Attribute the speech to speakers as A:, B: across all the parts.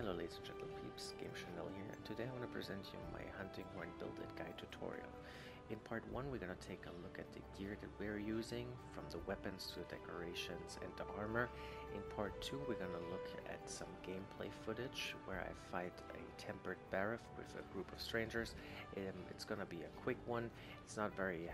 A: Hello ladies and gentlemen peeps, Game Chanel here, and today I want to present you my hunting horn build and guide tutorial. In part 1 we're going to take a look at the gear that we're using, from the weapons to the decorations and the armor. In part 2 we're going to look at some gameplay footage where I fight a tempered Barif with a group of strangers. It's going to be a quick one. It's not very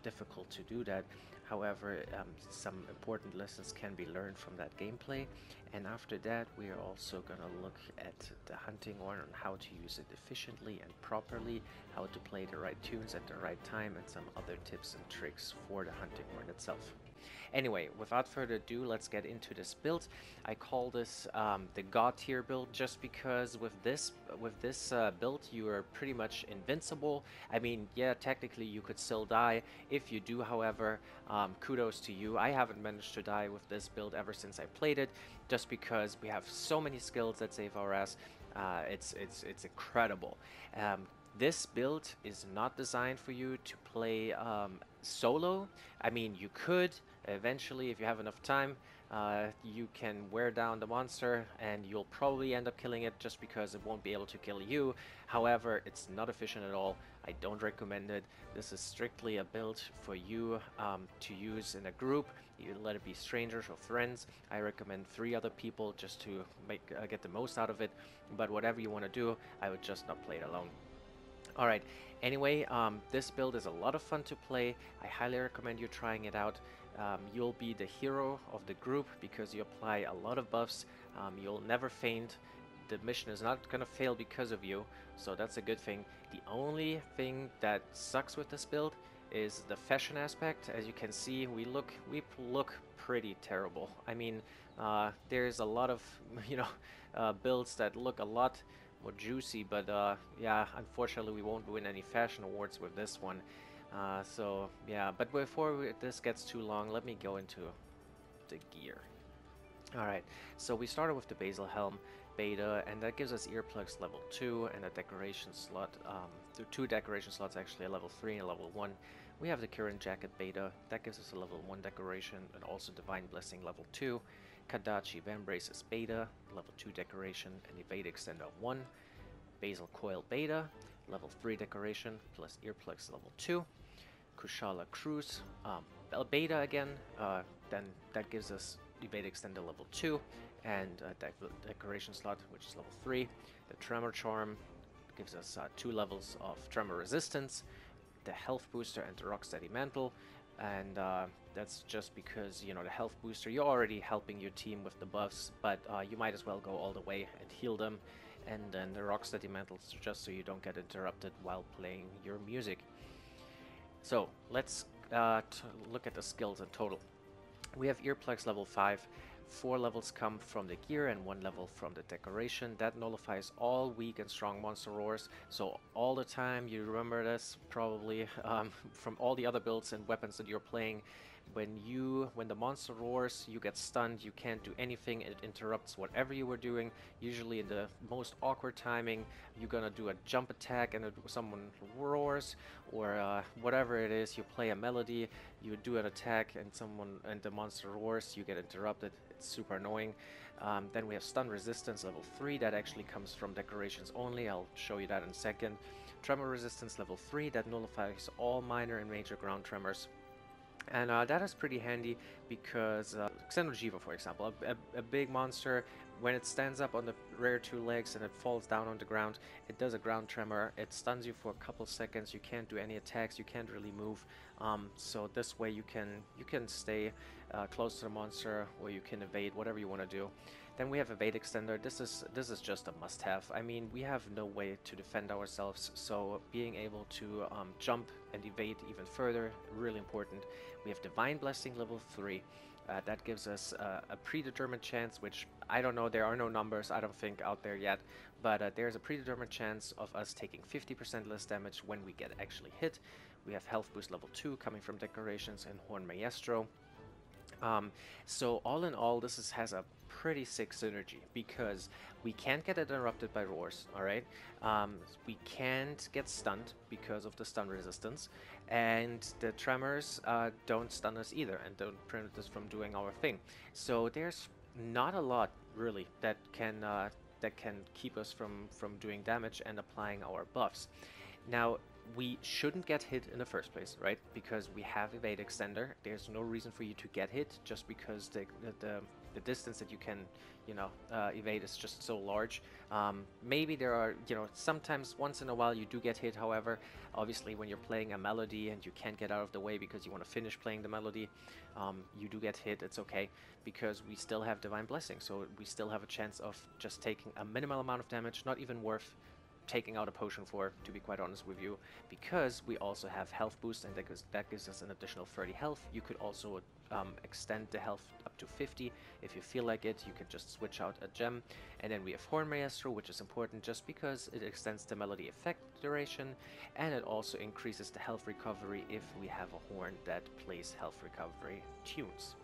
A: difficult to do that. However, some important lessons can be learned from that gameplay, and after that we are also going to look at the hunting horn and how to use it efficiently and properly, how to play the right tunes at the right time, and some other tips and tricks for the hunting horn itself. Anyway, without further ado, let's get into this build. I call this the God tier build just because with this build you are pretty much invincible. I mean, yeah, technically you could still die. If you do, however, kudos to you. I haven't managed to die with this build ever since I played it, just because we have so many skills that save our ass. It's incredible. This build is not designed for you to play solo. I mean, you could eventually, if you have enough time, you can wear down the monster and you'll probably end up killing it just because it won't be able to kill you. However, it's not efficient at all. I don't recommend it. This is strictly a build for you to use in a group. You let it be strangers or friends. I recommend 3 other people just to get the most out of it. But whatever you want to do, I would just not play it alone. Alright, anyway, this build is a lot of fun to play. I highly recommend you trying it out. You'll be the hero of the group because you apply a lot of buffs. You'll never faint. The mission is not gonna fail because of you, so that's a good thing. The only thing that sucks with this build is the fashion aspect. As you can see, we look pretty terrible. I mean, there's a lot of builds that look a lot more juicy, but yeah, unfortunately we won't win any fashion awards with this one. So yeah, but before this gets too long, let me go into the gear. Alright, so we started with the Basil Helm Beta, and that gives us earplugs level 2 and a decoration slot, 2 decoration slots actually, a level 3 and a level 1. We have the Current Jacket Beta, that gives us a level 1 decoration and also Divine Blessing level 2. Kadachi Vambraces Beta, level 2 decoration and Evade Extender 1. Basil Coil Beta, level 3 decoration plus earplugs level 2. Kushala Cruise Beta again, then that gives us Evade Extender level 2 and a decoration slot which is level 3. The Tremor Charm gives us 2 levels of Tremor Resistance, the Health Booster and the Rocksteady Mantle, and that's just because, you know, the Health Booster, you're already helping your team with the buffs, but you might as well go all the way and heal them, and then the Rocksteady Mantle is just so you don't get interrupted while playing your music. So let's look at the skills in total. We have Earplugs level 5, 4 levels come from the gear and 1 level from the decoration. That nullifies all weak and strong monster roars, so all the time, you remember this probably from all the other builds and weapons that you're playing. When the monster roars, you get stunned, you can't do anything, it interrupts whatever you were doing. Usually in the most awkward timing, you're gonna do a jump attack and someone roars, or whatever it is, you play a melody, you do an attack and the monster roars, you get interrupted. It's super annoying. Then we have Stun Resistance level 3, that actually comes from decorations only, I'll show you that in a second. Tremor Resistance level 3, that nullifies all minor and major ground tremors. And that is pretty handy because Xenojiva, for example, a big monster, when it stands up on the rear 2 legs and it falls down on the ground, it does a ground tremor, it stuns you for a couple seconds, you can't do any attacks, you can't really move, so this way you can stay close to the monster, or you can evade, whatever you want to do. Then we have Evade Extender. This is just a must-have. I mean, we have no way to defend ourselves, so being able to jump and evade even further, really important. We have Divine Blessing level 3. That gives us a predetermined chance, which I don't know, there are no numbers, I don't think, out there yet, but there's a predetermined chance of us taking 50% less damage when we get actually hit. We have Health Boost level 2 coming from decorations and Horn Maestro. So all in all, this has a pretty sick synergy because we can't get interrupted by roars, alright? We can't get stunned because of the stun resistance, and the tremors don't stun us either and don't prevent us from doing our thing. So there's not a lot really that can that can keep us from doing damage and applying our buffs. Now, we shouldn't get hit in the first place, right? Because we have evade extender. There's no reason for you to get hit just because the distance that you can, evade is just so large. Maybe there are, sometimes once in a while you do get hit. However, obviously when you're playing a melody and you can't get out of the way because you want to finish playing the melody, you do get hit. It's okay because we still have Divine Blessing, so we still have a chance of just taking a minimal amount of damage, not even worth taking out a potion for, to be quite honest with you, because we also have health boost, and that gives us an additional 30 health. You could also extend the health up to 50 if you feel like it. You can just switch out a gem. And then we have Horn Maestro, which is important just because it extends the melody effect duration, and it also increases the health recovery if we have a horn that plays health recovery tunes.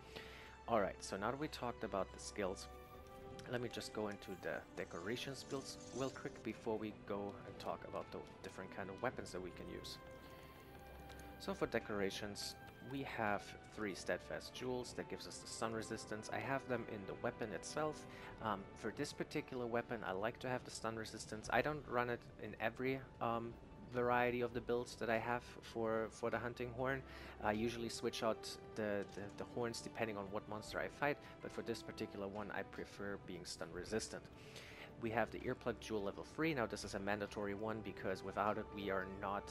A: Alright, so now that we talked about the skills, let me just go into the decorations builds real quick before we go and talk about the different kind of weapons that we can use. So for decorations, we have 3 steadfast jewels that gives us the stun resistance. I have them in the weapon itself. For this particular weapon, I like to have the stun resistance. I don't run it in every variety of the builds that I have for the hunting horn. I usually switch out the horns depending on what monster I fight, but for this particular one I prefer being stun resistant. We have the earplug jewel level 3. Now this is a mandatory one because without it we are not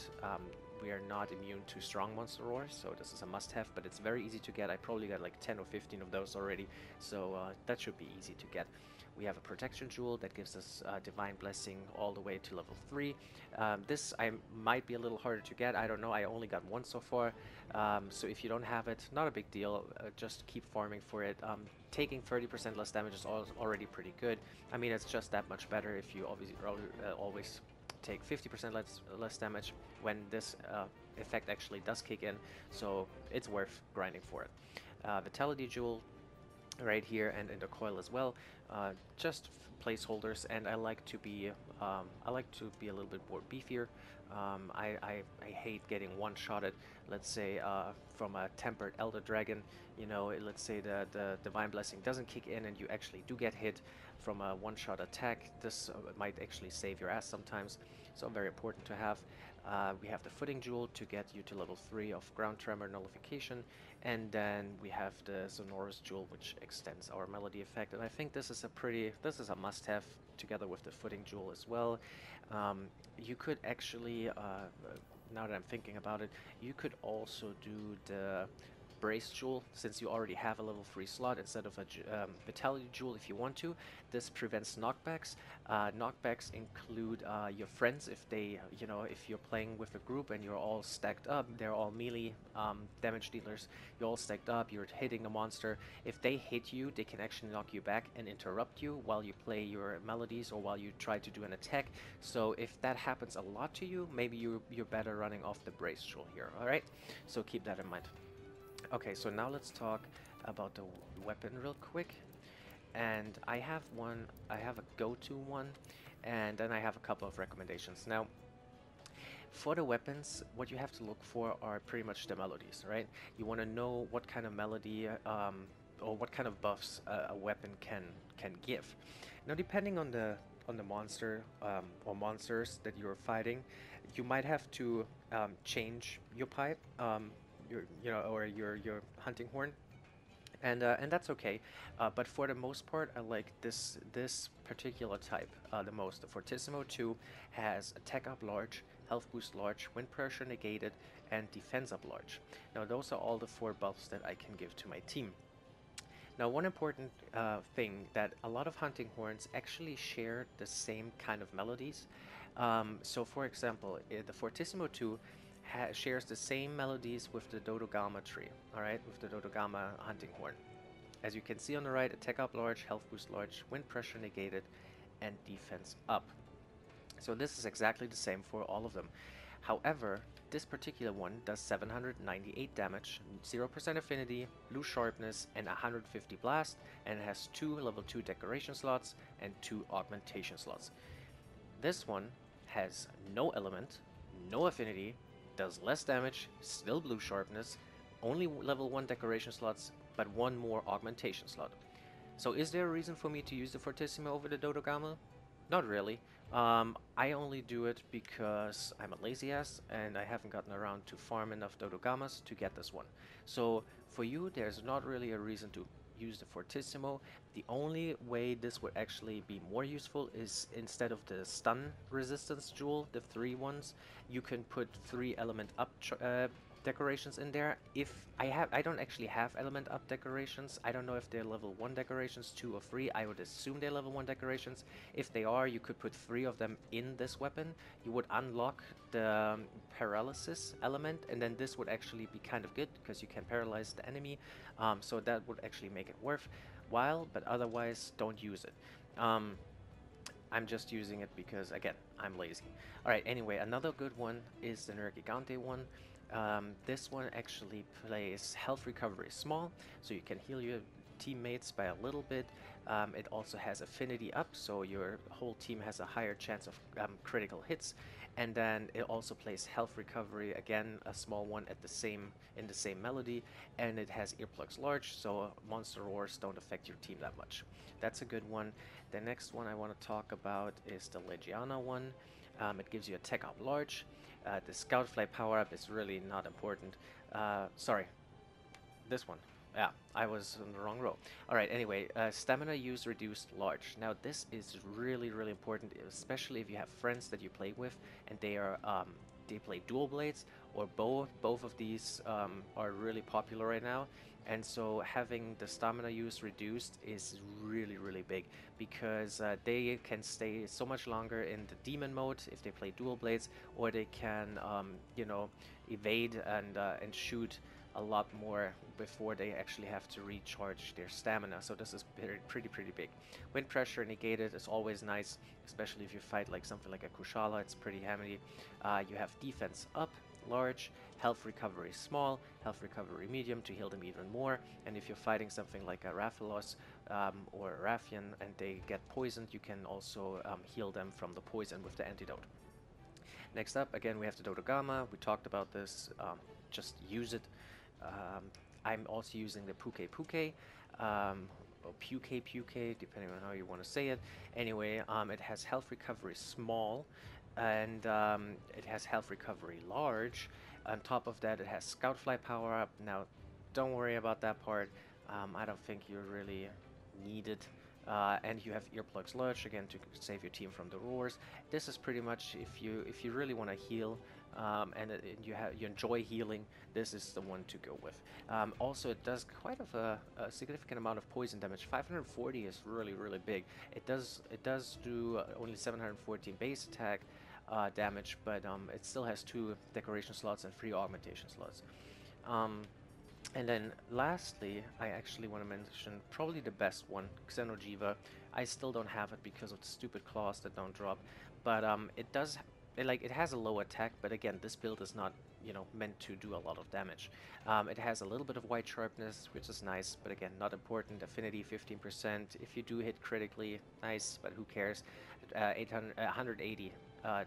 A: immune to strong monster roars, so this is a must-have, but it's very easy to get. I probably got like 10 or 15 of those already, so that should be easy to get. We have a protection jewel that gives us Divine Blessing all the way to level 3. This might be a little harder to get. I don't know. I only got one so far. So if you don't have it, not a big deal. Just keep farming for it. Taking 30% less damage is already pretty good. I mean, it's just that much better if you obviously always take 50% less damage when this effect actually does kick in. So it's worth grinding for it. Vitality jewel right here and in the coil as well, just placeholders, and I like to be a little bit more beefier. I hate getting one-shotted, let's say from a tempered elder dragon. Let's say the divine blessing doesn't kick in and you actually do get hit from a one-shot attack. This might actually save your ass sometimes, so very important to have. We have the footing jewel to get you to level 3 of ground tremor nullification, and then we have the sonorous jewel, which extends our melody effect. And I think this is a must-have together with the footing jewel as well. You could actually, now that I'm thinking about it, you could also do the brace jewel, since you already have a level 3 slot instead of a vitality jewel if you want to. This prevents knockbacks. Knockbacks include your friends if they, if you're playing with a group and you're all stacked up, they're all melee damage dealers, you're all stacked up, you're hitting a monster. If they hit you, they can actually knock you back and interrupt you while you play your melodies or while you try to do an attack. So if that happens a lot to you, maybe you're better running off the brace jewel here, alright? So keep that in mind. Okay, so now let's talk about the weapon real quick. And I have a go-to one, and then I have a couple of recommendations. Now, for the weapons, what you have to look for are pretty much the melodies, right? You want to know what kind of melody or what kind of buffs a weapon can give. Now, depending on the monster or monsters that you're fighting, you might have to change your pipe. Your hunting horn, and that's okay. But for the most part, I like this particular type the most. The Fortissimo 2 has attack up large, health boost large, wind pressure negated, and defense up large. Now those are all the 4 buffs that I can give to my team. Now one important thing, that a lot of hunting horns actually share the same kind of melodies. So for example, the Fortissimo 2 shares the same melodies with the Dodogama tree, alright, with the Dodogama hunting horn. As you can see on the right, attack up large, health boost large, wind pressure negated, and defense up. So this is exactly the same for all of them. However, this particular one does 798 damage, 0% affinity, blue sharpness, and 150 blast, and it has 2 level 2 decoration slots and 2 augmentation slots. This one has no element, no affinity, does less damage, still blue sharpness, only level 1 decoration slots, but 1 more augmentation slot. So is there a reason for me to use the Fortissimo over the Dodogama? Not really. I only do it because I'm a lazy ass and I haven't gotten around to farm enough Dodogamas to get this one. So for you, there's not really a reason to use the Fortissimo. The only way this would actually be more useful is instead of the stun resistance jewel, the 3 ones, you can put 3 element up decorations in there. If I don't actually have element up decorations. I don't know if they're level 1 decorations, 2 or 3. I would assume they're level 1 decorations. If they are, you could put 3 of them in this weapon. You would unlock the paralysis element, and then this would actually be kind of good because you can paralyze the enemy. So that would actually make it worthwhile, but otherwise don't use it. I'm just using it because, again, I'm lazy. Alright, anyway, another good one is the Nergigante one. This one actually plays health recovery small, so you can heal your teammates by a little bit. It also has affinity up, so your whole team has a higher chance of critical hits. And then it also plays health recovery, again a small one in the same melody, and it has earplugs large, so monster roars don't affect your team that much. That's a good one. The next one I want to talk about is the Legiana one. It gives you attack up large. The Scout Fly power-up is really not important. Sorry, this one. Yeah, I was in the wrong row. Alright, anyway, stamina use reduced large. Now this is really, really important, especially if you have friends that you play with and they play dual blades or both. Both of these are really popular right now. And so having the stamina use reduced is really, really big because they can stay so much longer in the demon mode if they play dual blades, or they can, you know, evade and shoot a lot more before they actually have to recharge their stamina. So this is pretty big. Wind pressure negated is always nice, especially if you fight like something like a Kushala. It's pretty handy. You have defense up large, health recovery small, health recovery medium to heal them even more. And if you're fighting something like a Rathalos or a Rathian and they get poisoned, you can also heal them from the poison with the antidote. Next up, again, we have the Dodogama. We talked about this. Just use it. I'm also using the Puke Puke, or Puke Puke, depending on how you want to say it. Anyway, it has health recovery small, and it has health recovery large. On top of that, it has Scout Fly power up. Now, don't worry about that part. I don't think you really need it. And you have earplugs large again to save your team from the roars. This is pretty much if you really want to heal and you enjoy healing, this is the one to go with. Also, it does quite of a significant amount of poison damage. 540 is really big. It does do only 714 base attack damage, but it still has 2 decoration slots and 3 augmentation slots. And then lastly, I actually want to mention probably the best one, Xenojiva. I still don't have it because of the stupid claws that don't drop, but it has a low attack, but again, this build is not, you know, meant to do a lot of damage. It has a little bit of white sharpness, which is nice, but again, not important. Affinity 15%. If you do hit critically, nice, but who cares? 180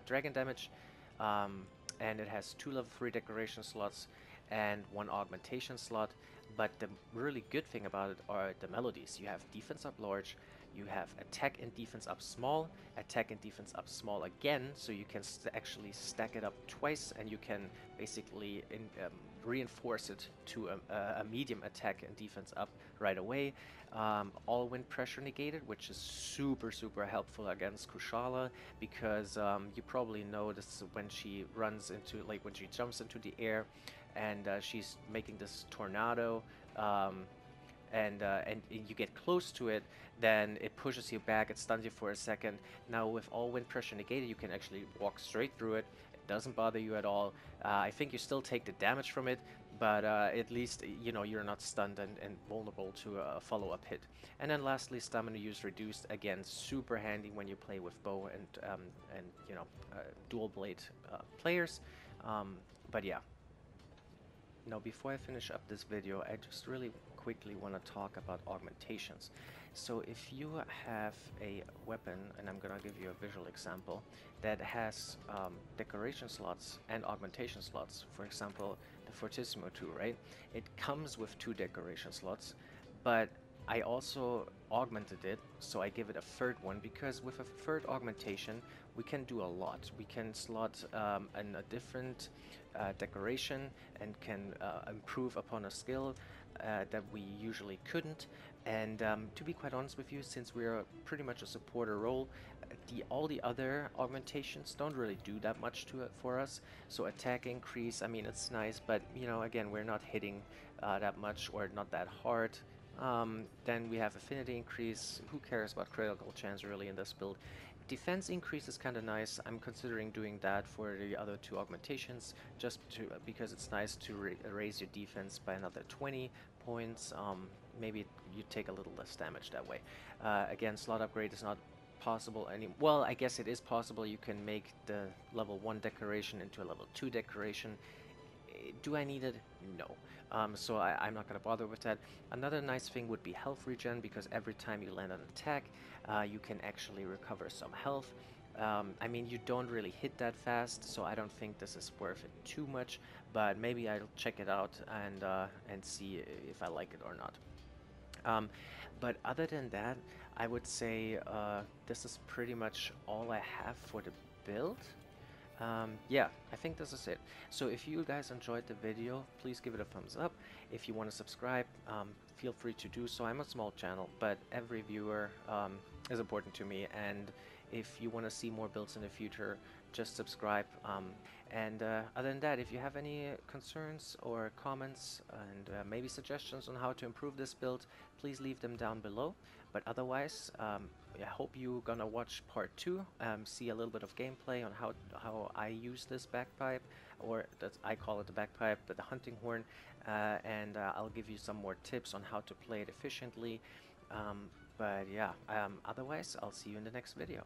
A: dragon damage, and it has 2 level 3 decoration slots and 1 augmentation slot. But the really good thing about it are the melodies. You have defense up large, you have attack and defense up small, attack and defense up small again, so you can actually stack it up twice, and you can basically reinforce it to a medium attack and defense up right away. All wind pressure negated, which is super helpful against Kushala, because you probably notice when she runs into, like when she jumps into the air and she's making this tornado, and you get close to it, then it pushes you back, it stuns you for a second. Now with all wind pressure negated, you can actually walk straight through it. It doesn't bother you at all. I think you still take the damage from it, but at least, you know, you're not stunned and vulnerable to a follow-up hit. And then lastly, stamina use reduced. Again, super handy when you play with bow and you know, dual blade players. But yeah. Now, before I finish up this video, I just really quickly want to talk about augmentations. So if you have a weapon, and I'm gonna give you a visual example, that has decoration slots and augmentation slots, for example, the Fortissimo 2, right? It comes with 2 decoration slots, but I also augmented it, so I give it a third one because with a third augmentation, we can do a lot. We can slot in a different decoration and can improve upon a skill that we usually couldn't. And to be quite honest with you, since we're pretty much a supporter role, all the other augmentations don't really do that much to it for us. So attack increase, I mean, it's nice, but you know, again, we're not hitting that much or not that hard. Then we have affinity increase. Who cares about critical chance really in this build? Defense increase is kind of nice. I'm considering doing that for the other two augmentations, just because it's nice to raise your defense by another 20 points. Maybe you take a little less damage that way. Again, slot upgrade is not possible any. Well, I guess it is possible. You can make the level 1 decoration into a level 2 decoration. Do I need it? No. So I'm not going to bother with that. Another nice thing would be health regen, because every time you land an attack, you can actually recover some health. I mean, you don't really hit that fast, so I don't think this is worth it too much, but maybe I'll check it out and see if I like it or not. But other than that, I would say this is pretty much all I have for the build. Yeah, I think this is it. So if you guys enjoyed the video, please give it a thumbs up. If you want to subscribe, feel free to do so. I'm a small channel, but every viewer is important to me. And if you want to see more builds in the future, just subscribe. Other than that, if you have any concerns or comments and maybe suggestions on how to improve this build, please leave them down below. But otherwise, I hope you're gonna watch part 2, see a little bit of gameplay on how I use this bagpipe, or I call it the bagpipe, but the hunting horn, and I'll give you some more tips on how to play it efficiently. But yeah, otherwise, I'll see you in the next video.